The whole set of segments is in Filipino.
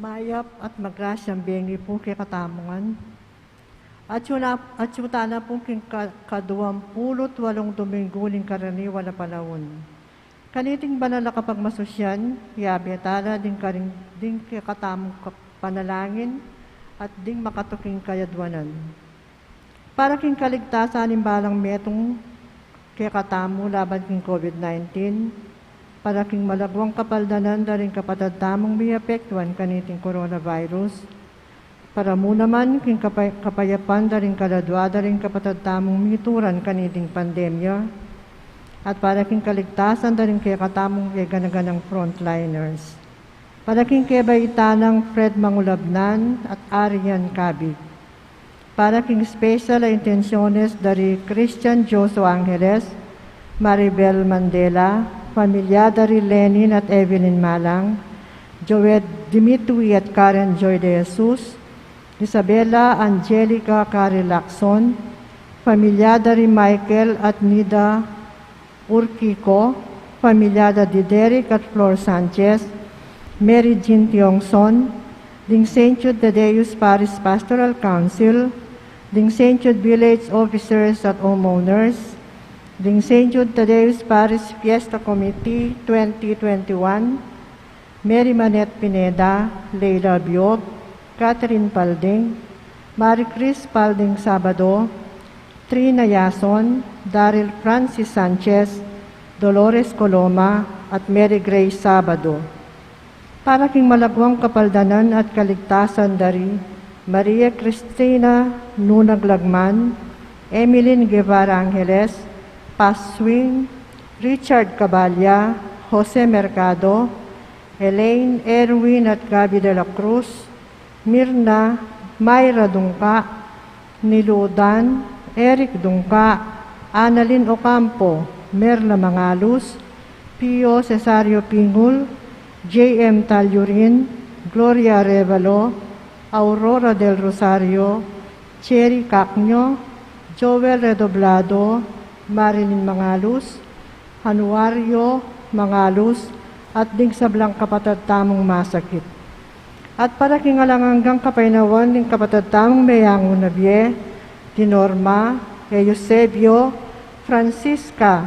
mayap at magrasyang bengi po kay katamungan. At yuta na po king kaduwampulot walong Dominguling karaniwan na panahon. Kaniting banal na kapag masusyan, yabetala din kay katamong panalangin at ding makatuking kayadwanan. Para king kaligtasan imbalang metong kay katamu laban king COVID-19, para king malagwang kapaldanan daring kapatadtamong may apektuan kaniting coronavirus, para mo naman king kapayapan daring kaladwa daring kapatadtamong mituran kaniting pandemya, at para king kaligtasan daring kay katamong kay ganaganang frontliners, para king kay baitanang Fred Mangulabnan at Arian Cabig, para king special intenciones dari Christian Joso Angeles, Maribel Mandela, pamilya dari Lenin at Evelyn Malang, Joed Dimitri at Karen Joy de Jesus, Isabella Angelica Carilacson, pamilya dari Michael at Nida Urquico, pamilya di Derek at Flor Sanchez, Mary Jean Tiongson, ding St. Jude Tadeus Parish Pastoral Council, ding St. Jude Village Officers at Homeowners, ding St. Jude Tadeus Parish Fiesta Committee 2021, Mary Manette Pineda, Leila Biog, Catherine Palding, Marie Chris Palding Sabado, Trina Yason, Daryl Francis Sanchez, Dolores Coloma, at Mary Grace Sabado. Para king malagwang kapaldanan at kaligtasan dari Maria Cristina Nunag Lagman, Emeline Guevara Angeles, Paswing, Richard Cabalya, Jose Mercado, Elaine Erwin at Gabi de la Cruz, Mirna, Mayra Dungka, Niludan, Eric Dungka, Annalyn Ocampo, Merla Mangalus, Pio Cesario Pingul, J.M. Talyurin, Gloria Revalo, Aurora del Rosario, Cherry Cacño, Joel Redoblado, Marilyn Mangalus, Januario Mangalus, at ding sablang kapatadtamong masakit. At para kingalanganggang kapainawan ng kapatadtamong mayang unabye, di Norma, Eusebio, Francisca,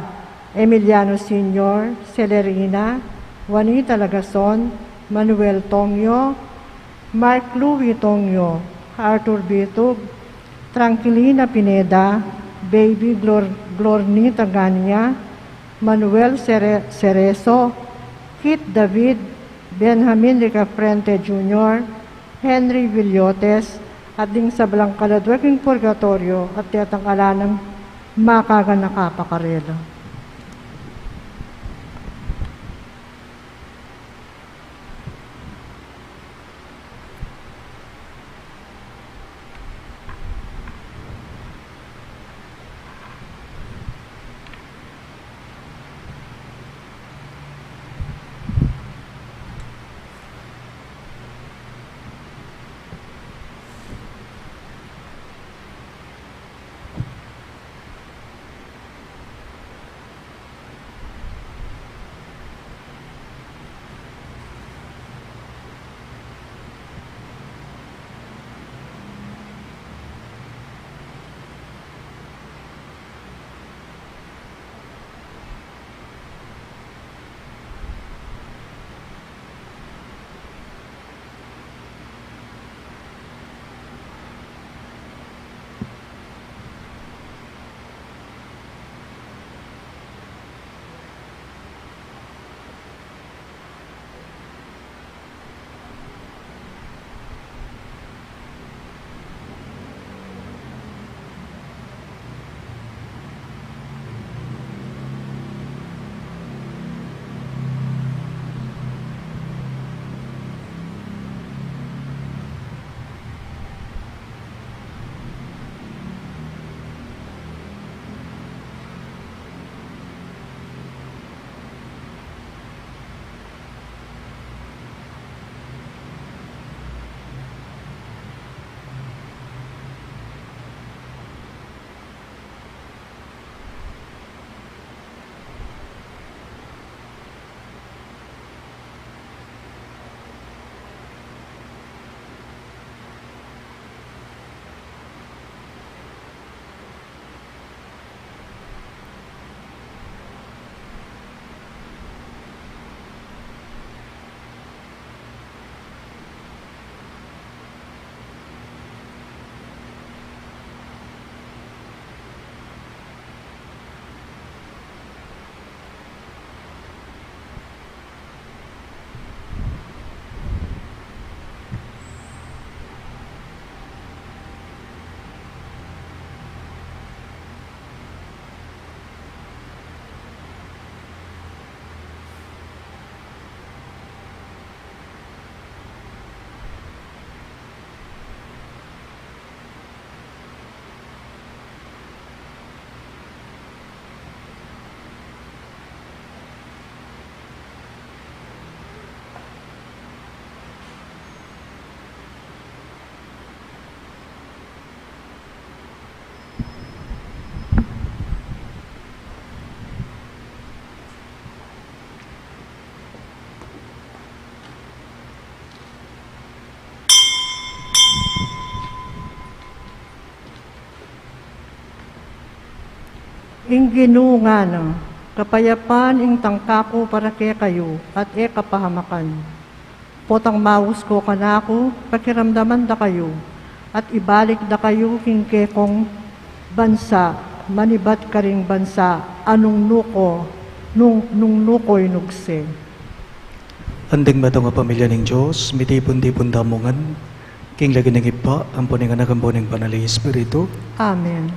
Emiliano Sr., Celerina, Juanita Lagason, Manuel Tongyo, Mark Louis Tongyo, Arthur Bitug, Tranquilina Pineda, Baby Glornita Gania, Manuel Cerezo, Kit David, Benjamin Ricafrente Jr., Henry Villotes, at ding sa Blancaladweging Purgatorio at tiyatang alanang makaga nakapakarela. ing ginungan, kapayapaan ing tangkako para kay kayo, at kapahamakan. Potang maus ko kanako, pakiramdaman da kayo, at ibalik da kayo king kekong bansa, manibat ka ring bansa, anong nuko, nung nuko'y nugse. Andeng ba nga pamilya ng Diyos, mitipon-tipon damungan, king lagi ng ipa, ang puninganak ang puning Banal Espiritu. Amen.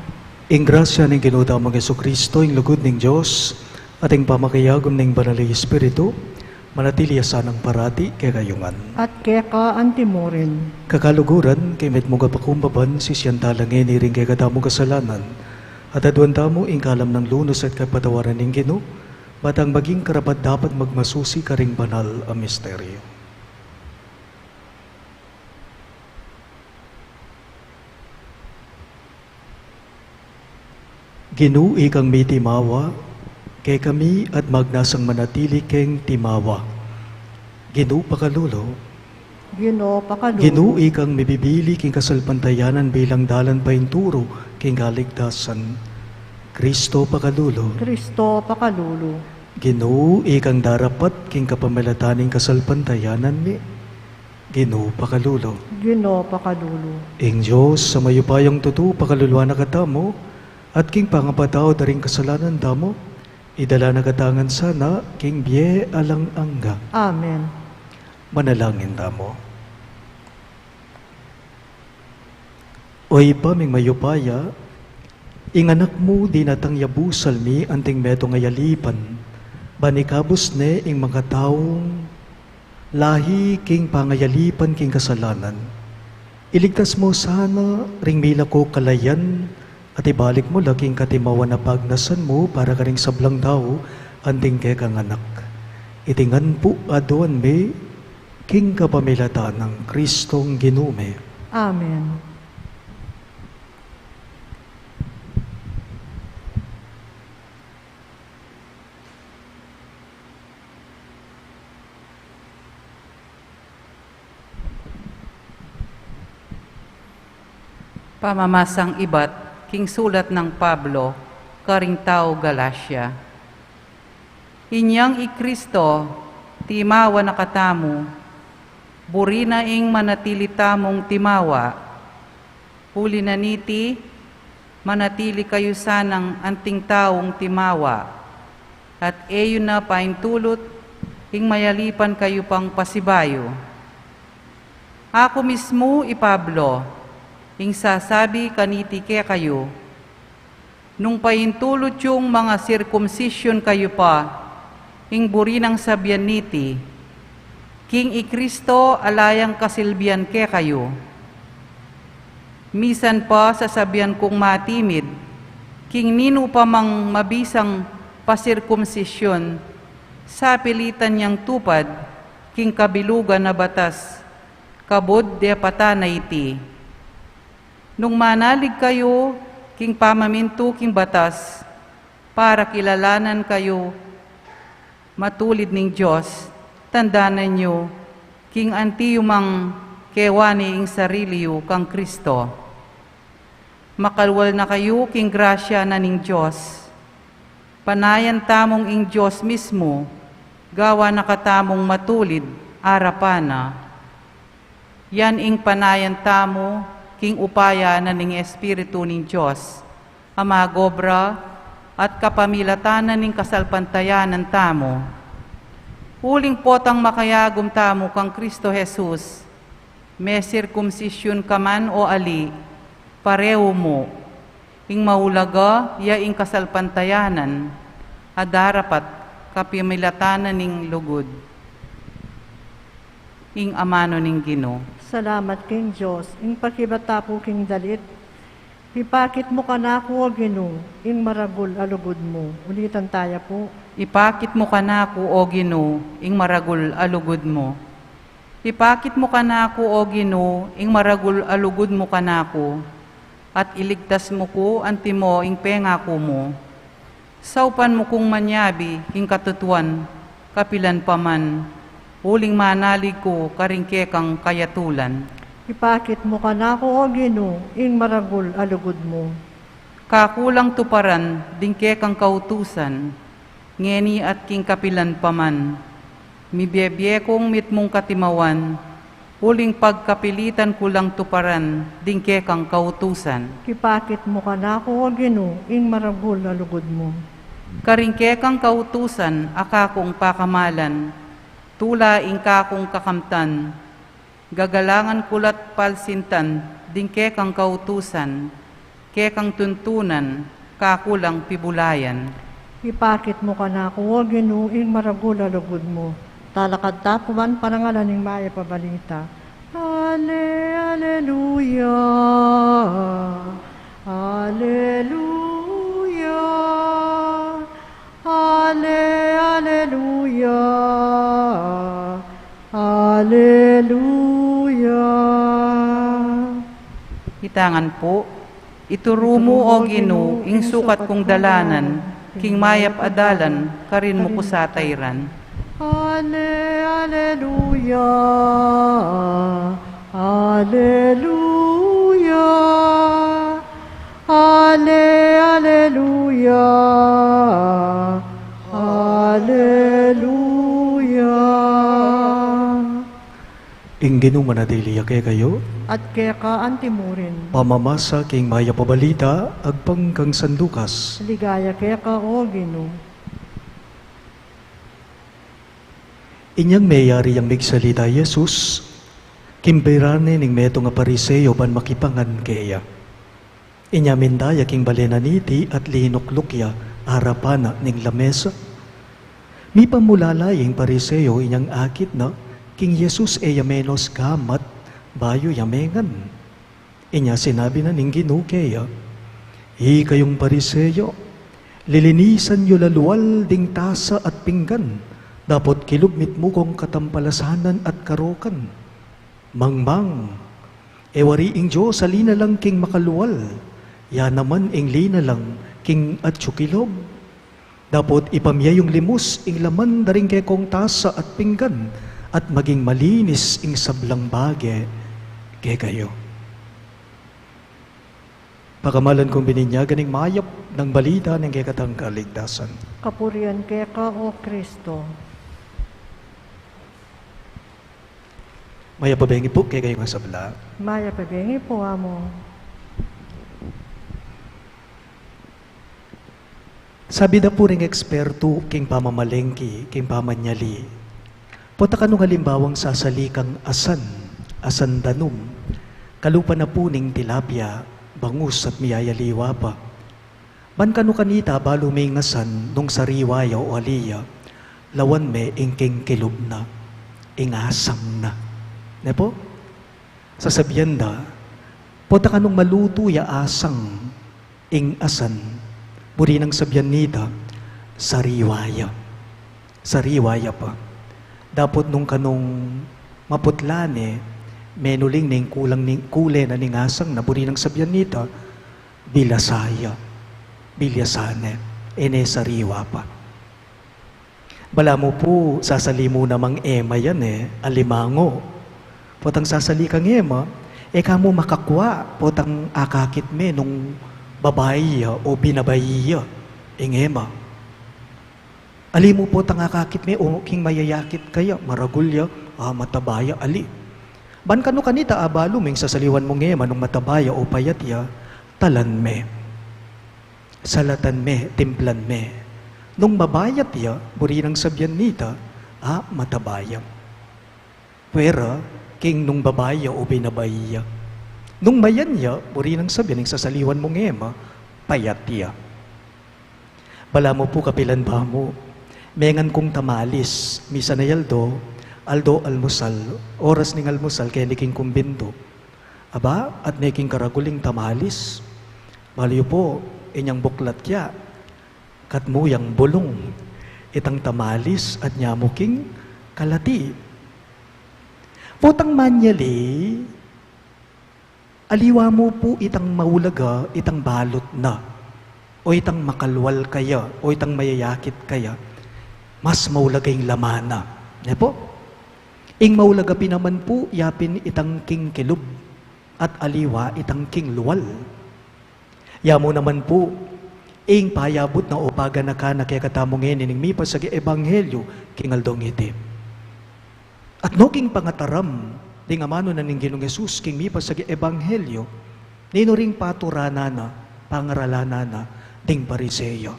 Ing grasya ng ginudamang Jesucristo, ing lugod ng Diyos, at ing pamakayagom ng Banal Espiritu, manatili asan ang parati kay kayungan. At keka antimorin. Kakaluguran, kay met mo kapakumbaban, si siyantalangin iring kay kadamo kasalanan, at adwan damo ing kalam ng lunos at kapatawaran ng Gino, batang maging karapat dapat magmasusi karing banal ang misteryo. Gino ikang may timawa, kay kami at magnasang manatili keng timawa. Gino pakalulo, Gino pakalulo. Gino ikang mibibili king kasalpantayanan bilang dalan painturo king kaligtasan. Kristo pakalulo, Kristo pakalulo. Gino ikang darapat king kapamilataning kasalpantayanan ni. Gino pakalulo. Gino pakalulo. Ing Diyos sa mayupayang tutu pakaluluwa na katamo, at king pangapatao daring kasalanan damo, idala na katangan sana king biye alang angga. Amen. Manalangin damo. Oy pa ming mayupaya, ing anak mo di natang yabusal mi anting meto nga yalipan, banikabos ne ing mga taong lahi king pangayalipan king kasalanan. Iligtas mo sana ring mila ko kalayan, at ibalik mo laking katimawan na pagnasan mo para karing sablang tao anding kay kang anak. Itingan po aduan me king kapamilata ng Kristong ginume. Amen. Pamamasang ibat, king sulat ng Pablo, karing tao Galacia. Inyang ikristo, timawa na katamu, buri na ing manatili tamong timawa, huli na niti, manatili kayo sanang anting taong timawa, at eyo na paintulot, ing mayalipan kayo pang pasibayo. Ako mismo, Pablo, ing sasabi kaniti kaya kayo, nung paintulot yung mga circumcision kayo pa, ing buri ng sabyan niti, king ikristo alayang kasilbian kaya kayo. Misan pa sasabihan kong matimid, king nino pa mang mabisang pasirkumsisyon, sa pilitan niyang tupad, king kabilugan na batas, kabod de patana iti. Nung manalig kayo, king pamaminto king batas, para kilalanan kayo matulid ning Diyos, tandanan nyo, king antiyumang kewani ing sariliyo kang Kristo. Makalwal na kayo king grasya na ning Diyos. Panayan tamong ing Diyos mismo, gawa na katamong matulid, arapana. Yan ing panayan tamo, king upaya na ning Espiritu ning Diyos, amagobra at kapamilatanan ning kasalpantayanan tamo. Huling potang makayagom tamo kang Kristo Jesus, may circumcision ka man o ali, pareho mo, ing maulaga ya ing kasalpantayanan, adarapat kapamilatanan ning lugod, ing amano ning Ginoo. Salamat king Diyos, ing pakibata po king dalit. Ipakit mo ka na ako, O Ginoo, ing maragul alugod mo. Ulitan tayo po. Ipakit mo ka na ako, O Ginoo, ing maragul alugod mo. Ipakit mo ka na ako, O Ginoo, ing maragul alugod mo ka na ako, at iligtas mo ko antimo ing pengako mo. Saupan mo kong manyabi, ing katutuan, kapilan paman, huling manalig ko karingke kang kayatulan. Ipakit mo ka na ako, O Ginoo, ing maragul alugod mo. kakulang tuparan, dingke kang kautusan, ngeni at king kapilan paman, mibiyebye kong mitmong katimawan, uling pagkapilitan kulang tuparan, dingke kang kautusan. Kipakit mo ka na ako, O Ginoo, ing maragul na lugod mo. Karingke kang kautusan, akakong pakamalan, tula ing kakong kakamtan, gagalangan kulat palsintan, dingke kang kautusan, ke kang tuntunan, kakulang pibulayan. Ipakit mo ka na ako, O Ginoo, ing maragul na lugod mo. Talakad tapuan parangalan ng maya pabalita. Alleluia, Alleluia, Alleluia, Alleluia. Hitangan po, iturumo o Ginoo, ing sukat kong dalanan, king mayap adalan, karin mo ko sa tayran. Alleluia, Alleluia, Alleluia, Alleluia. Ingginong manadiliya kay kayo, At kaya ka antimurin, pamamasa king maya pabalita, agpangkang sandukas. ligaya kaya ka, O Ginoo. Inyang mayari yang migsalita Jesus, kimbirane ning meto nga pariseyo ban makipangan keya. Inya mindaya king balenaniti at linuklukya harapana ning lamesa. Mi pamulalaying pariseyo inyang akit na king Jesus eya menos kamat bayo yamengan. Inya sinabi na ning Ginoo keya, hi kayong pariseyo, lilinisan yo laluwal ding tasa at pinggan, dapat kilugmit mo kong katampalasanan at karokan. Mangmang, ewari ing Diyos sa lina lang king makaluwal, ya naman ing lina lang king at tsukilog. Dapat ipamya yung limus ing laman daring kay kong tasa at pinggan, at maging malinis ing sablang bage kay kayo. Pagamalan kong bininya, ganing mayap ng balita ng kay katang kaligtasan. Kapurian kaya ka, O Kristo. Maya pabengi po kay kayo nga sabla. Maya pabengi po amo. Sabi na po ring eksperto king pamamalengki, king pamanyali. Pota kanong halimbawang sasalikang asan danum, kalupa na po ning tilapia, bangus at miyayaliwa pa. Ban kanu kanita balo may ngasan nung sariwaya o aliya, lawan me ing kilub na, ingasam na. Ne po? Sasabihan da, pota kanong maluto ya asang, ing asan, buri nang sabyan nita, sariwaya. Sariwaya pa. Dapat nung kanong maputlane, menuling ning kulang ning kule na ningasang na buri nang sabyan nita, bilasaya, bilyasane, ene sariwa pa. Bala mo po, sasali mo namang ema yan alimango. Potang sasali kang ema, kamo makakwa, potang akakit me nung babae o binabayiya, ing ema. Ali mo potang akakit me o king mayayakit kaya, maragulya, matabaya, ali. Ban kano kanita abalo ming sasaliwan mong ema nung matabaya o payatya, talan me. Salatan me, timplan me. Nung mabayat ya, buri nang sabyan nita, matabaya. Pwera, king nung babaya o binabaya. Nung mayan ya, buri nang sabyan, ng sasaliwan mong ema, payat ya. Bala mo po kapilan ba mo, mengan kong tamalis, misa na yaldo, aldo almusal, oras ning almusal, kaya niking kumbinto. Aba, at neking karaguling tamalis, baliyo po, inyang buklat kya, katmuyang bulong, itang tamalis at nyamuking kalati. Potang manyali, aliwa mo po itang maulaga, itang balot na, o itang makalwal kaya, o itang mayayakit kaya, mas maulaga yung lamana. Ne po? Ing maulaga pinaman po, yapin itang king kilub, at aliwa itang king luwal. Yamo naman po, ing payabot na upaga na ka na kaya katamongin ining mipa sa ebanghelyo kingaldong iti. At no king pangataram, di nga mano na ning Ginoong Hesus king mipa sa ebanghelyo, nino ring paturanana, pangaralanana, ding pariseyo.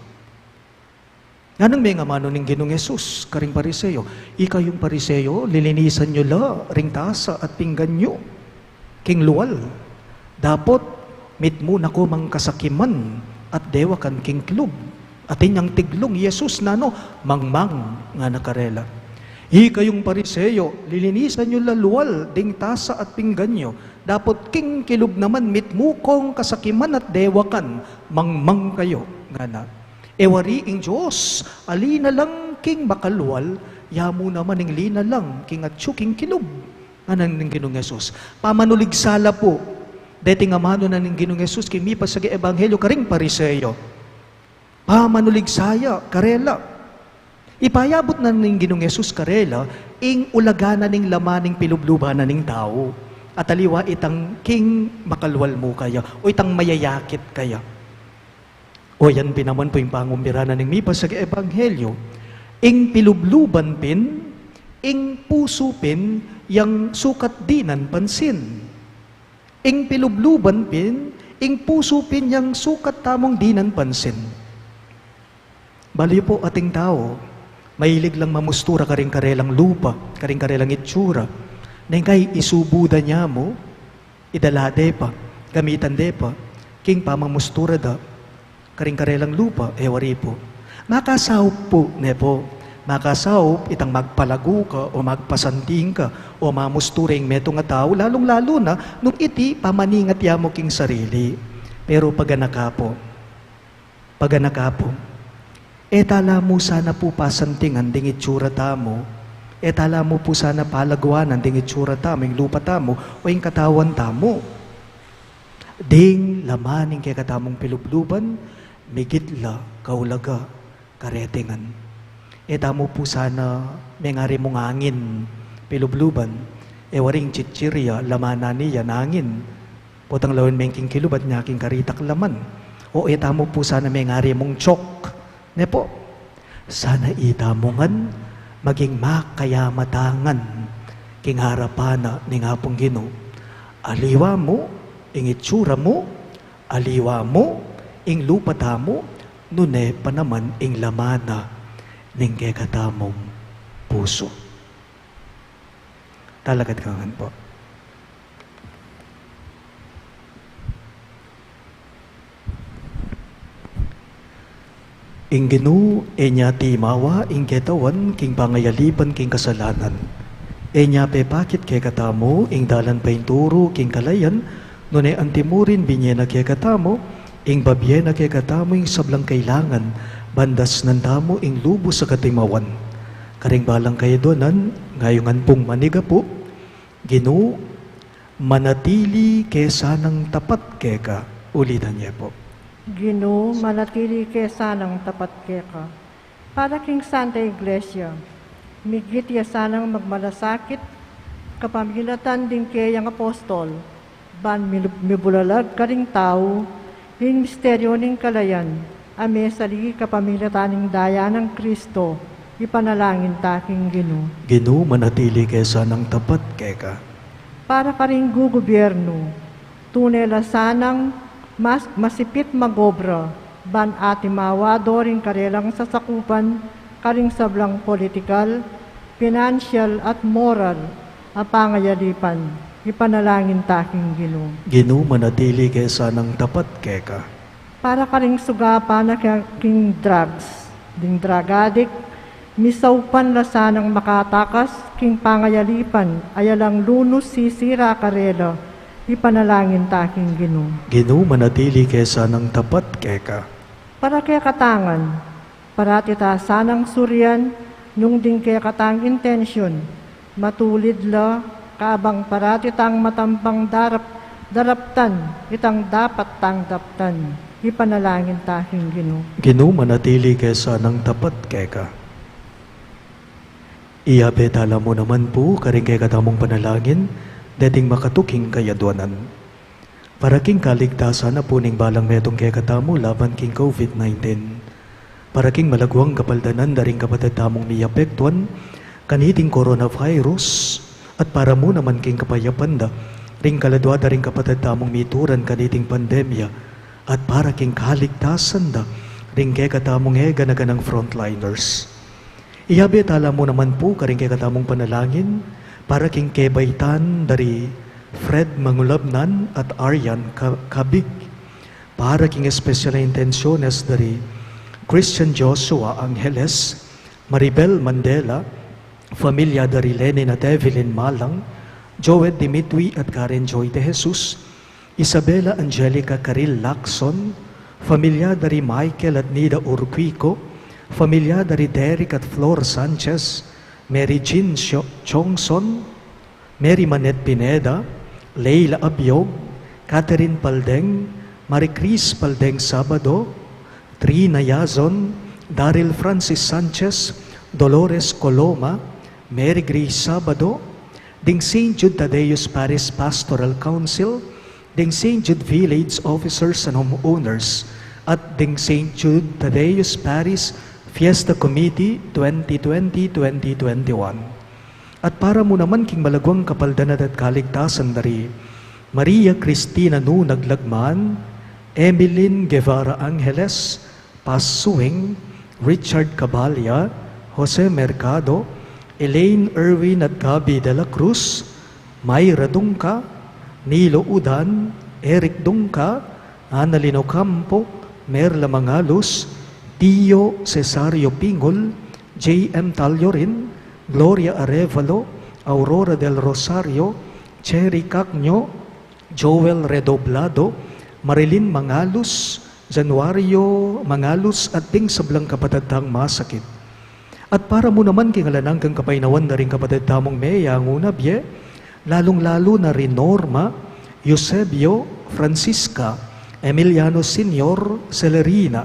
Ganang may nga mano ning Ginoong Hesus, karing pariseyo, ika yung pariseyo, lilinisan nyo la, ring tasa at pinggan nyo, king luwal. Dapot, mitmo na ko mang kasakiman, at dewa kan king klub. At inyang tiglong, Yesus na no, mangmang nga nakarela. Ika yung pariseyo, lilinisan nyo la luwal, ding tasa at pinggan nyo. Dapot king kilub naman, mitmo kong kasakiman at dewa kan, mangmang kayo. Nga na. Ewari ing Diyos, alina lang king makalwal, yamo naman ing lina lang, king atyo king kilub. Anang ning Ginoong Hesus. Pamanuligsala po, deti nga mano na ning Ginoong Hesus, king mipas sa ebanghelyo, karing pariseyo. Pamanuligsaya, karela. Ipayabot na ning Ginoong Hesus karela, ing ulagana ning lamaning pilublubanan ning tao. At aliwa itang king makalwal mo kaya, o itang mayayakit kaya. O yan pinaman po yung pangumbiranan ng mipas sa ebanghelyo. Ing pilubluban pin, ing puso pin, yang sukat dinan pansin. Ing pilubluban pin, ing puso pin, yang sukat tamong dinan pansin. Bali po ating tao, mahilig lang mamustura karing karelang lupa, karing karelang itsura. Nang kay isubuda niya mo, idalade pa, gamitan de pa, king pamamustura da, karing karelang lupa, ewari po. Makasawp po, ne po. Makasawp, itang magpalago ka, o magpasanting ka, o mamusturing meto nga tao, lalong-lalo na, nung iti, pamaningat yamo king sarili. Pero paganaka po, etala mo sana po pasantingan ding itsura tamo, etala mo po sana palagwanan ding itsura tamo, yung lupa tamo, o yung katawan tamo. Ding lamaning kay katamong pilubluban, migitla, kaulaga, karetingan. Etamo po sana may ngari mong angin, pilubluban, ewaring chichirya, lamana niya, nangin. Potang lawin mengking kilubat niya aking karitak laman. O etamo po sana may ngari mong chok. Ne po, sana itamongan, maging makayamatangan, king harapana ni nga pong Ginoo. Aliwa mo, ing itsura mo, aliwa mo, ing lupata mo, nune pa naman ing lamana ning kekatamong puso. Talagad kangan po. Ing Ginoo, enya timawa, ing ketawan, king pangayaliban, king kasalanan. Enya pepakit kay katamo, ing dalan pa turo, king kalayan, nune antimurin binyena kay katamo, ing babyena kay katamo, ing sablang kailangan, bandas nandamo, ing lubo sa katimawan. Karing balang kayo donan, ngayongan pong maniga po, Ginoo, manatili kesa ng tapat keka. Ulitan niya po. Ginoo, manatili kesa ng tapat keka. Para king Santa Iglesia, migit ya sanang magmalasakit, kapamilatan din kayang apostol, ban mibulalag karing tao, ing misteryo ning kalayan, ame saligi kapamilataning daya ng Kristo, ipanalangin taking Ginoo. Ginoo, manatili kesa ng tapat keka. Para karing gugobyerno, tunay la sanang mas masipit magobra, ban atimawa ring karelang sasakupan, karing sablang politikal, financial at moral, apangayalipan, ipanalangin taking Ginoo. Ginoo, manatili kesa ng tapat keka. Para karing sugapa na king drugs, ding drug addict, misaupan la sanang makatakas, king pangayalipan, ayalang lunos sisira karela, ipanalangin taking Ginoo. Ginoo, manatili kesa ng tapat keka. Para kaya katangan, para tita sanang suryan, nung ding kaya katang intensyon, matulid la, kaabang para titang matampang daraptan, itang dapat tang daptan, ipanalangin taking Ginoo. Ginoo, manatili kesa ng tapat keka. Iyabetala mo naman po, karing kay katamong panalangin, dating makatuking kayadwanan. para king kaligtasan na puning balang metong kaya katamo laban king COVID-19. Para king malagwang kapaldanan daring kapatid tamong miyapektuan, kaniting coronavirus, at para mo naman king kapayapanda, ring kaladwa da ring kapatid tamong mituran kaniting pandemya, at para king kaligtasan da, ring kaya katamong ganaganang frontliners. Iyabi tala mo naman po karing kaya katamong panalangin, para king kebaitan dari Fred Mangulabnan at Aryan Kabig, para king espesyal na intensyones dari Christian Joshua Angeles, Maribel Mandela, familia dari Lenin at Evelyn Malang, Joed Dimitri at Karen Joy de Jesus, Isabella Angelica Caril Lacson, familia dari Michael at Nida Urquico, familia dari Derek at Flor Sanchez, Mary Jean Chongson, Mary Manet Pineda, Leila Abiog, Catherine Paldeng, Marie Cris Paldeng Sabado, Trina Yazon, Daryl Francis Sanchez, Dolores Coloma, Mary Grace Sabado, ding St. Jude Tadeus Paris Pastoral Council, ding St. Jude Village Officers and Homeowners, at ding St. Jude Tadeus Paris Fiesta Committee 2020-2021. At para mo naman king malagwang kapaldanan at kaligtasan dari Maria Cristina Nu Naglagman, Emeline Guevara Angeles, Paz Suing, Richard Cabalya, Jose Mercado, Elaine Erwin at Gabi de la Cruz, Mayra Dungka, Nilo Udan, Eric Dungka, Annalino Campo, Merla Mangalus, Tio Cesario Pingol, J.M. Taliorin, Gloria Arevalo, Aurora del Rosario, Cherry Cacño, Joel Redoblado, Marilyn Mangalus, Januario Mangalus at ding sablang kapatid tang masakit. At para mo naman kingalanang kang kapainawan na rin kapatid tamong Mea ngunabye, lalong-lalo na rin Norma, Eusebio, Francisca, Emiliano Senior, Celerina,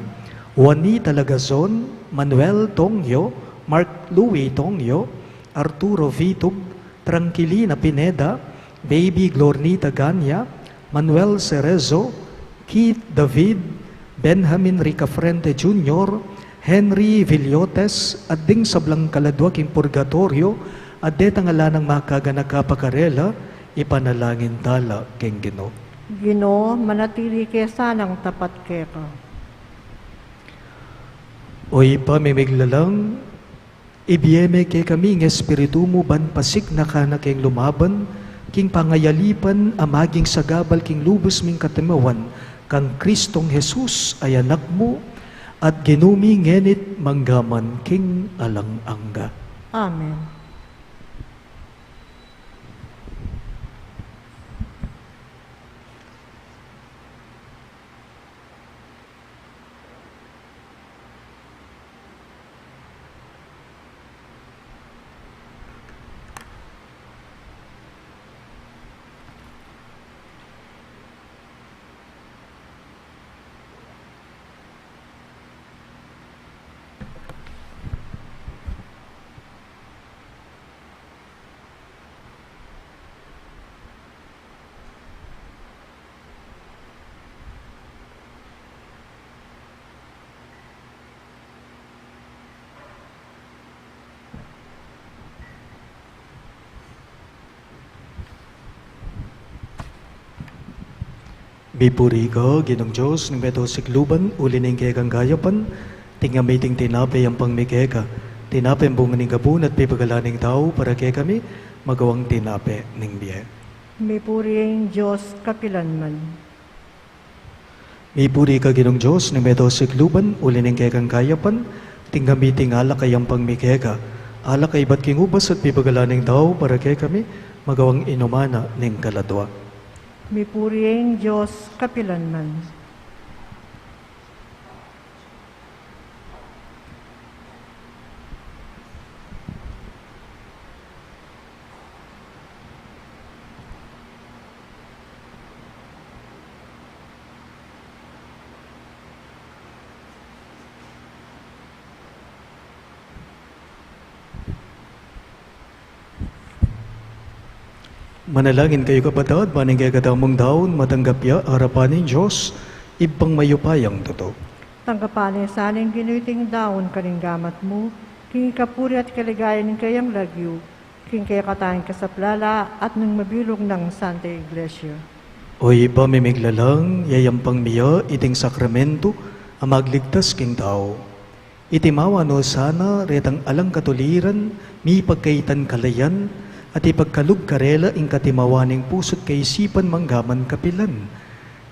Juanita Lagazon, Manuel Tongyo, Mark Louis Tongyo, Arturo Vitug, Tranquilina Pineda, Baby Glornita Ganya, Manuel Cerezo, Keith David, Benjamin Ricafrente Jr., Henry Villotes, at ding sablang kaladwa king purgatorio, at detangala ng makaganakapakarela, ipanalangin tala king Ginoo. Ginoo, manatili kaya sanang tapat kaya ka. Oy pamimiglalang, ibiyeme kay kami ng espiritu mo ban pasik na ka na king lumaban, king pangayalipan amaging sagabal king lubos ming katimawan, kang Kristong Jesus ay anak mo, at ginumi ngenit manggaman king alang-angga. Amen. Bipuri ka, Ginong Diyos, ng beto sikluban, uli ng kekang gayapan, tingamiting tinapay ang pangmikeka, tinapay ang bunga ng gabun at pipagalaning tao para kay kami, magawang tinapay ng biye. May puriing Diyos kapilanman. Bipuri ka, Ginong Diyos, ng beto sikluban, uli ng kekang gayapan, tingamiting alak ay ang pangmikeka, alak ay ba't kingubas at pipagalaning tao para kay kami, magawang inumana ng kaladwa. May puriing Diyos kapilanman. Manalangin kayo kapatid, maning kaya katamong daon, matanggap ya, harapan ni Diyos, ibang mayupayang totoo. Tanggapanin sa aning ginuiting daon kaning gamat mo, king kapuri at kaligayan ng kayang lagyo, king kaya katayang kasaplala at nang mabilog ng Santa Iglesia. O iba mimiglalang, yayampang miya, iting sakramento, ang magligtas king tao. Itimawa no sana, retang alang katuliran, mi pagkaitan kalayan, at ipagkalug karela ing katimawaning pusot kaisipan manggaman kapilan.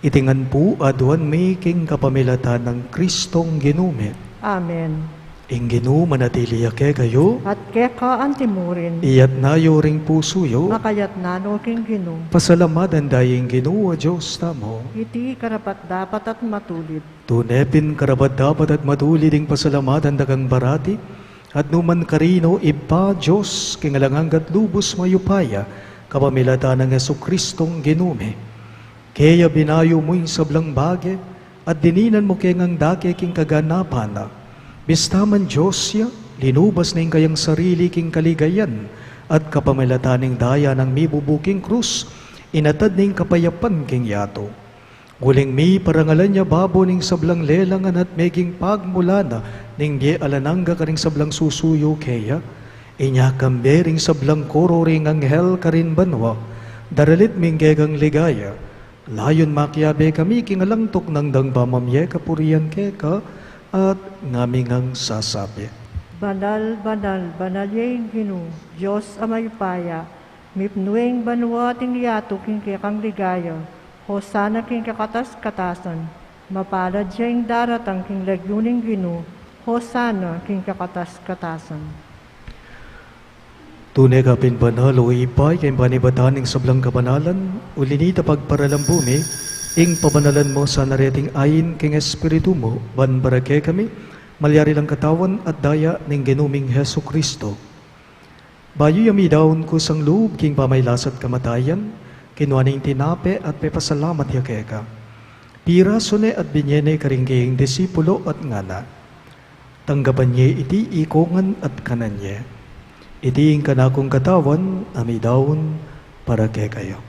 Itingan po aduan may king kapamilatan ng Kristong ginume. Amen. Ing ginu manatili ake kayo, At keka antimurin, iyat nayo ring pusuyo, makayat nano king ginu, pasalamadan daying ginu a Diyos tamo. iti karapat dapat at matulid. Tunepin karabat dapat at matuliding pasalamatan dagang barati, at numan karino ipa Diyos kingalanganggat lubos mayupaya, kapamilatan ng Yesu Kristong ginume. Kaya binayo mo'y sablang bage, at dininan mo kengang dake king kaganapan na. Bistaman Diyos ya, linubas na kayang sarili king kaligayan, at kapamilataning daya ng mibubuking krus, inatad ning kapayapan king yato. Guling mi parangalan niya babo ning sablang lelangan at meging pagmulana ning di alanangga karing sablang susuyo kaya, inya kambering sablang koro ring anghel karin banwa, daralit minggegang ligaya, layon makyabe kami kingalangtok ng dangbamamye kapurian keka, at ngamingang sasabi. Banal, banal, banalyeng ginu, Diyos amay paya, mipnueng banwa ting yato king kekang ligaya, hosana king kakatas-katasan, mapalad siyang daratang king lagyuning ginu, hosana king kakatas-katasan. Tunay kapin banal o ipay kay panibataning sablang kabanalan, ulinita pagparalambumi, ing pabanalan mo sa nareting ayin king espiritu mo, banbarake kami, malyari lang katawan at daya ning genuming Heso Kristo. Bayo yami daon ko sang loob king pamaylasat kamatayan, kinuaning tinape at pepasalamat yakeka. Pirasone at binyene karingging disipulo at ngana. Tanggapan niya iti ikongan at kananye. Iti ing kanakong katawan, ami daon para kay kayo.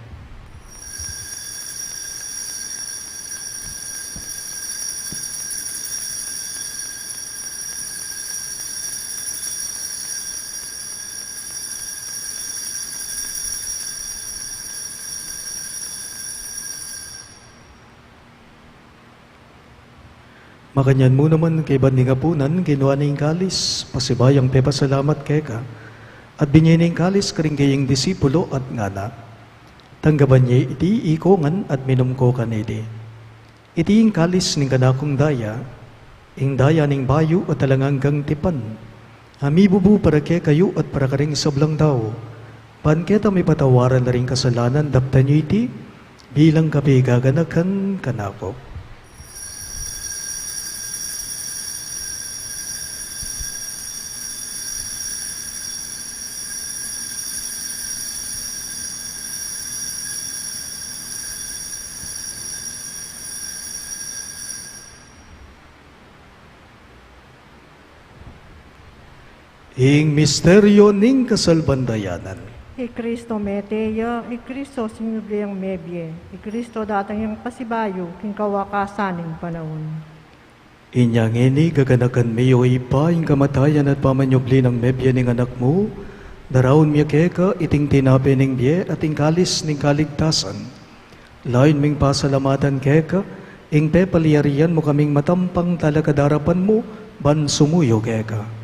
Makanyan mo naman kay Bandingapunan, ginawa ning kalis, pasibayang pepasalamat keka, at binyaning kalis karinggaying disipulo at ngana. Tanggaban niya iti ikongan at minumko kanidi. Iti ing kalis ning kanakong daya, ing daya ning bayo at talanganggang tipan. Amibubu para ke kayo at para karing sablang tao. Panketa may patawaran na ring kasalanan, dapta niyo iti, bilang kapi gaganakan kanako. Ing misteryo ning kasalbandayanan. Kristo meteya, Kristo sinubliang mebye, Kristo datang yung pasibayo, king kawakasaning panahon. Inyang ini gaganakan miyo ipa ing kamatayan at pamanyubli ng mebye ning anak mo, daraon miya keka iting tinape ning bye at ing kalis ning kaligtasan. Lain ming pasalamatan keka, ing pepaliarian mo kaming matampang talakadarapan mo, ban sumuyo keka.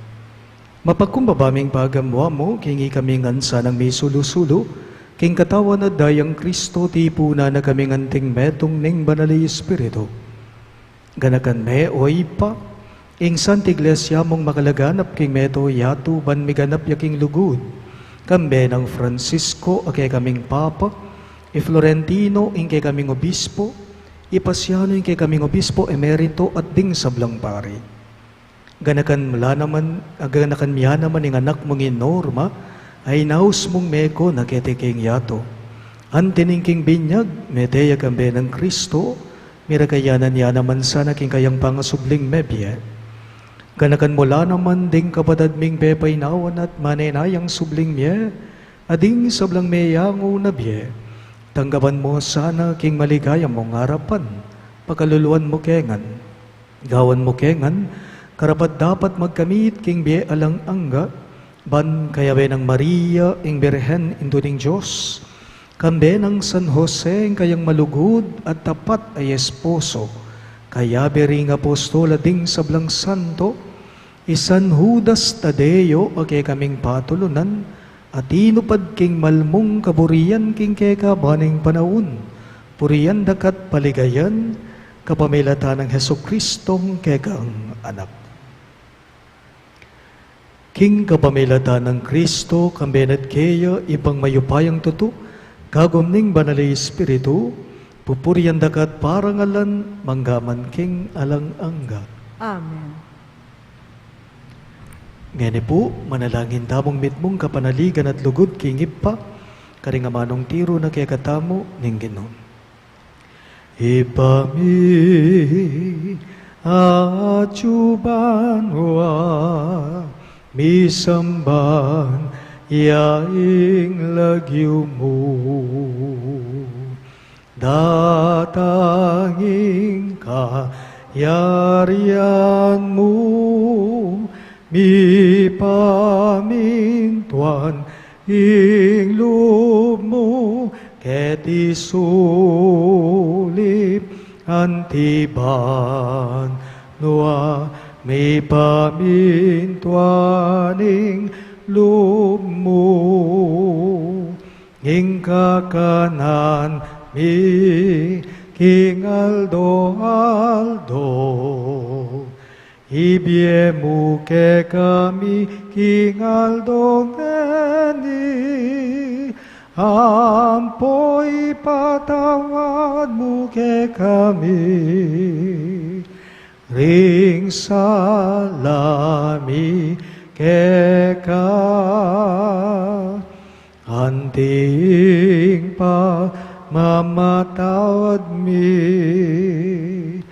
Mapagkumbabaming pagamwa mo, kingi kami ngansa ng may sulu-sulu, king katawan na dayang Kristo tipuna na kami nganting metong ning banali Espiritu. Ganakan me o ipa, ing Santa Iglesia mong makalaganap king meto yatu ban miganap yaking lugod. Kambe ng Francisco ake kaming Papa, Florentino ing kay kaming Obispo, Ipasiano ing kay kaming Obispo Emerito at ding sablang pari. Ganakan miya naman ng anak mong inorma, ay naus mong meko na ketiking yato. Antining king binyag, meteya kambe ng Kristo, mirakayanan niya naman sana king kayang pangasubling mebye. Ganakan mula naman ding kapatad ming pepay nawan at manenayang subling miye, ading sablang mayango na biye, tanggapan mo sana king maligaya mong harapan, pagkaluluan mo kengan, gawan mo kengan, karapat dapat magkamit king biye alang angga, ban kayabe ng Maria, ing Birhen, into ning Diyos, kambe ng San Jose, ing kayang malugod at tapat ay esposo, kayabe ring apostola ding sablang santo, isan Judas Tadeo, ake kaming patulunan, at inupad king malmong kaburian king keka baning panaun, purian dakat paligayan, kapamilata ng Heso Kristong kekang anak. King kapamilata ng Kristo, kambenat kaya ibang mayupayang tuto, kagumning banalay espiritu, pupurian dakat parangalan, manggaman king alang angga. Amen. Ngani po, manalangin tamong mitmong kapanaligan at lugod king ipa, karingamanong tiro na kaya katamo ning Ginoo. Ipami acubanwa, misamban yaing lagyo mo, datangin kayarian mo, mi pamintuan ing loob mo, ket isulip antiban noa, mi pamintuaning loob mo, ing kakanan mi king Aldo, ibye mo ke kami king Aldo ngeni, ampoy patawad mo ke kami, ring salami ke ka, anting pa mamatawad mi,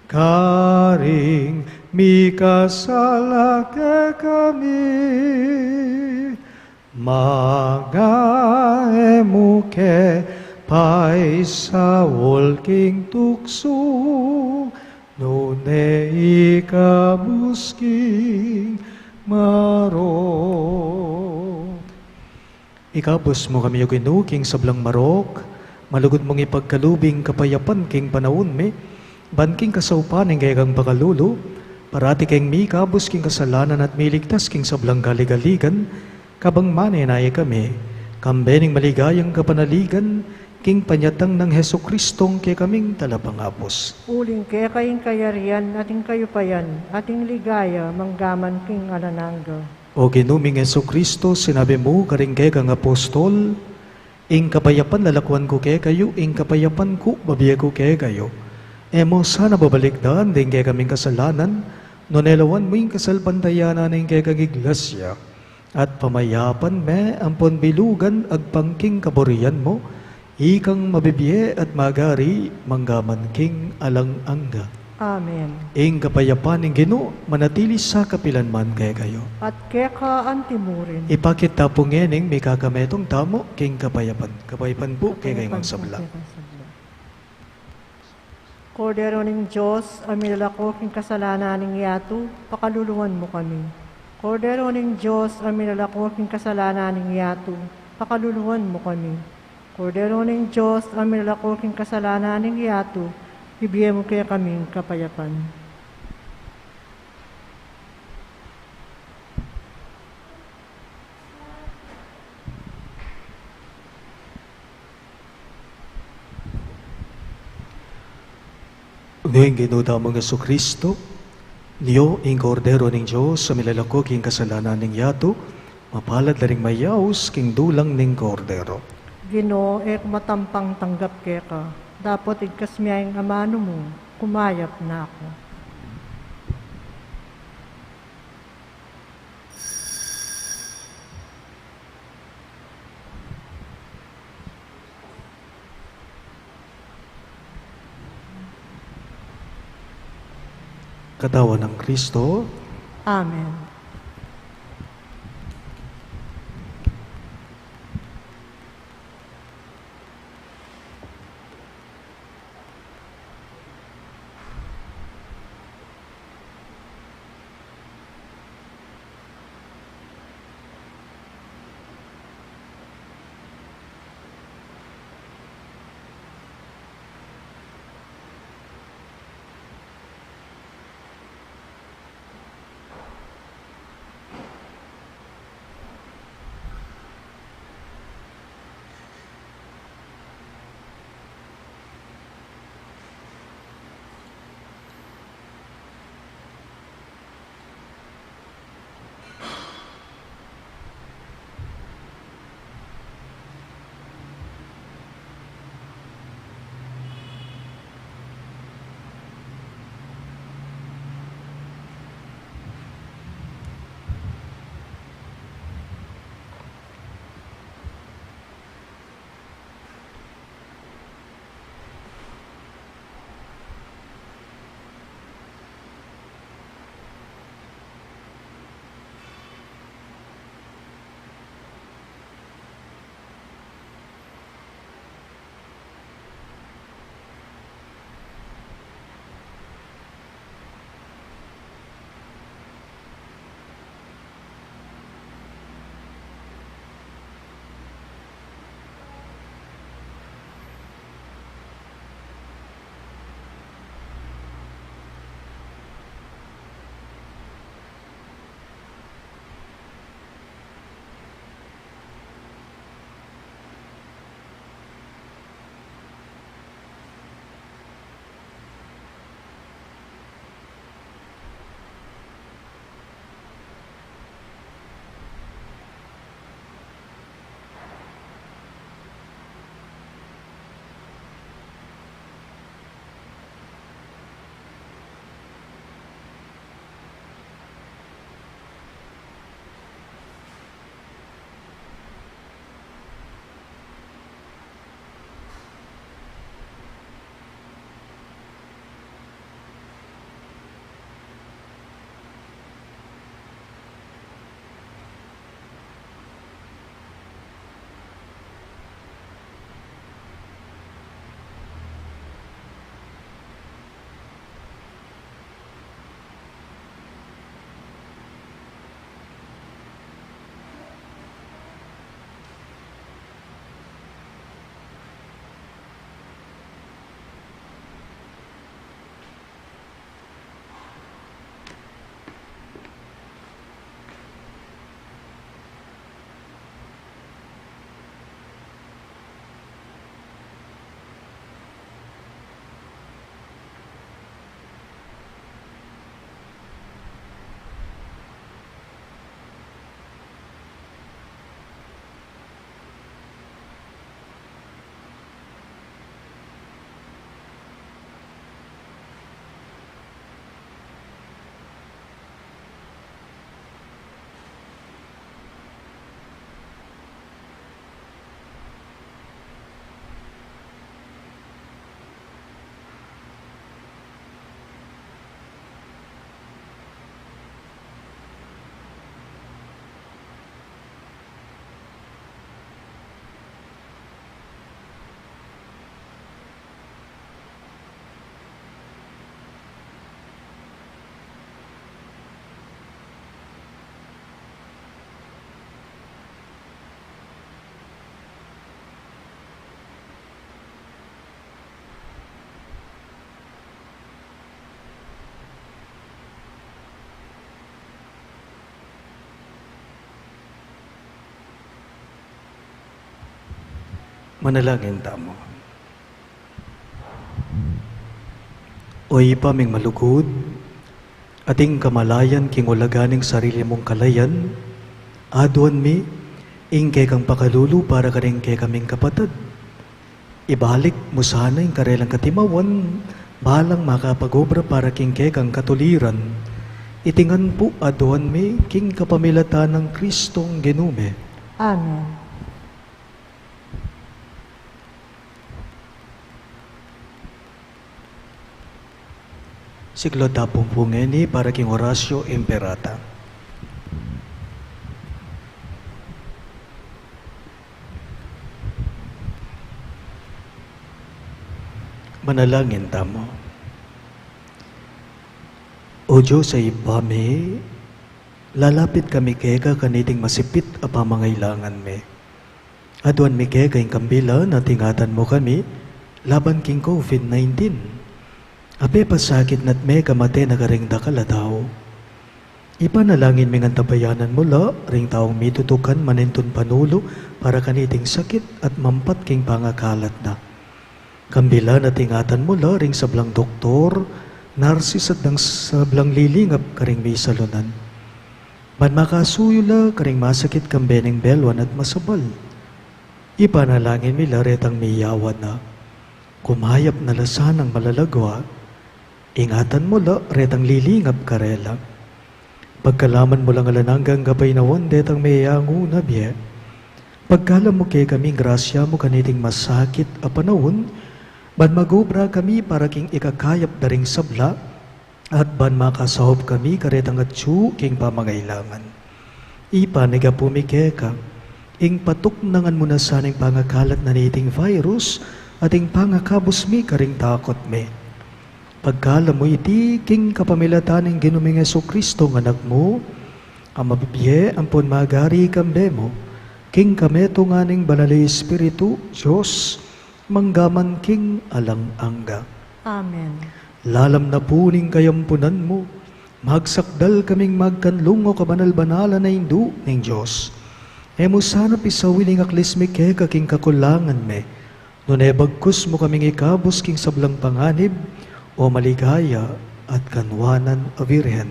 karing mi kasala ke kami, magaemu ke pay sa walking tukso, nune ikabusking marok. Ikabus mo kami yung Ginoo king sablang marok, malugod mong ipagkalubing kapayapan king panahon me, banking kasaupan ng gayagang pakalulo, parati king mi kabus king kasalanan at miligtas king sablang galigaligan, kabang manay na kami, kambening maligayang kapanaligan, king panyatang ng Heso Kristong kay kaming talapangapos. Uling kaya kayong kayarian, ating kayupayan, ating ligaya, manggaman king alanangga. O ginuming Heso Kristo, sinabi mo, karing kay kang apostol, ing kapayapan lalakwan ko kay kayo, ing kapayapan ko, babiya ko kay kayo. Emo sana babalikdan, din kay kaming kasalanan, nonelawan mo yung kasalpantayanan ng kay kang iglesia, at pamayapan me, ampon bilugan, agpangking kaburian mo, ikang mabibiye at magari, manggaman king alang angga. Amen. Ing kapayapan ng Ginoo, manatili sa kapilanman kay kayo. At keka antimurin. Ipakita po ngening may kakametong tamo king kapayapan. Kapayapan po kay kayong sabla. Kordero ng Diyos, aminalako king kasalanan ng yato, pakaluluwan mo kami. Kordero ng Diyos, aminalako king kasalanan ng yato, pakaluluwan mo kami. Kordero ng Diyos, aminalako king kasalanan ng yato, ibigay mo kaya kaming kapayapan. Ngayon ginudamang Yesu Kristo, niyo ing kordero ng Diyos sa milalako king kasalanan ng yato, mapalad na ring mayaos king dulang ning kordero. Ginoo, matampang tanggap keka, dapat igkas miyang amano mo, kumayap na ako. Katawan ng Kristo, Amen. Manalangin tamo. Oy paming malugod, ating kamalayan king ulaganing sarili mong kalayan, aduan mi, ingke kang pakalulu para kaning ke kaming kapatid. Ibalik mo sana yung karelang katimawan, balang makapagobra para king ke kang katuliran. Itingan po aduan mi, king kapamilatan ng Kristong Genume. Amen. Siglo tapong pungeni para king Horacio Imperata. Manalangin tamo. O Diyos ay ibame, lalapit kami kega kaniting masipit a pamangailangan me. Aduan mi kega yung kambila na tingatan mo kami, laban king COVID-19. Ape pasakit na't me kamate na karing dakaladaw. Ipanalangin mi tabayanan mula, ring taong mitutukan manintun panulo para kaniting sakit at mampat king pangakalat na. Kambila na tingatan mula, ring sablang doktor, narsis at ng sablang lilingap karing may salunan. Man makasuyula karing masakit kambeneng belwan at masabal. Ipanalangin mi laretang miyawan na, kumayap na lasan ang malalagwa, ingatan mo la, retang lilingap karela. Pagkalaman mo lang alananggang gabay na detang mayangu na biye. Pagkalam mo kay kaming grasya mo kaniting masakit a panahon, ban magobra kami para king ikakayap daring sabla, at ban makasahop kami karetang atsu king pamangailangan. Ipaniga pumikeka, ing patuknangan mo na saning pangakalat na niting virus, ating pangakabos mi karing takot me. Pagkala mo iti king kapamilatan ng ginuming Jesucristo ng anak mo, ang mabibiye ampon magari kambe mo, king kameto nga ning banali Espiritu, Diyos, manggaman king alang-angga. Amen. Lalam na puning kayampunan mo, magsakdal kaming magkanlungo kabanal-banala na indu ng Diyos. Emo sana pisawiling aklis mi keka king kakulangan me, nunebagkus mo kaming ikabos king sablang panganib, o maligaya at kanwanan a Virhen.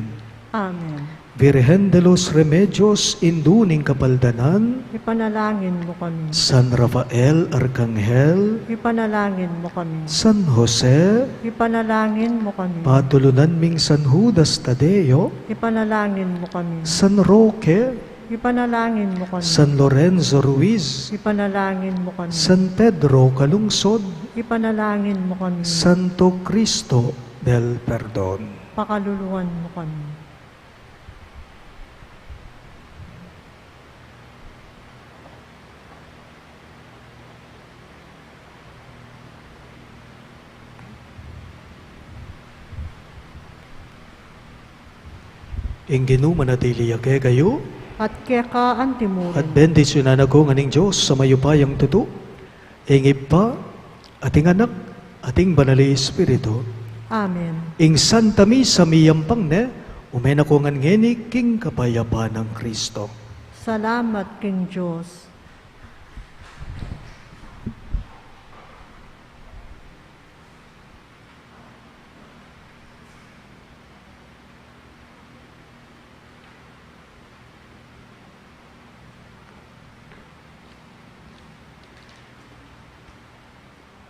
Amen. Virhen de los Remedios, induning kapaldanan, Ipanalangin mo kami. San Rafael Arcangel, Ipanalangin mo kami. San Jose, Ipanalangin mo kami. patulunan ming San Judas Tadeo, Ipanalangin mo kami. San Roque, Ipanalangin mo kami. San Lorenzo Ruiz, Ipanalangin mo kami. San Pedro Calungsod, Ipanalangin mo kami. Santo Cristo del Perdon. Pakaluluwan mo kami. Inginu manatiliya kay kayo, At keka at antimurin. bendisyonan ako nganing Diyos sa mayupayang tuto, ingip pa, ating anak, ating banali Espiritu, Amen. ing Santa Misa miyampang ne, umen ako ngan ngeni king kapayapaan ng Kristo. Salamat King Diyos.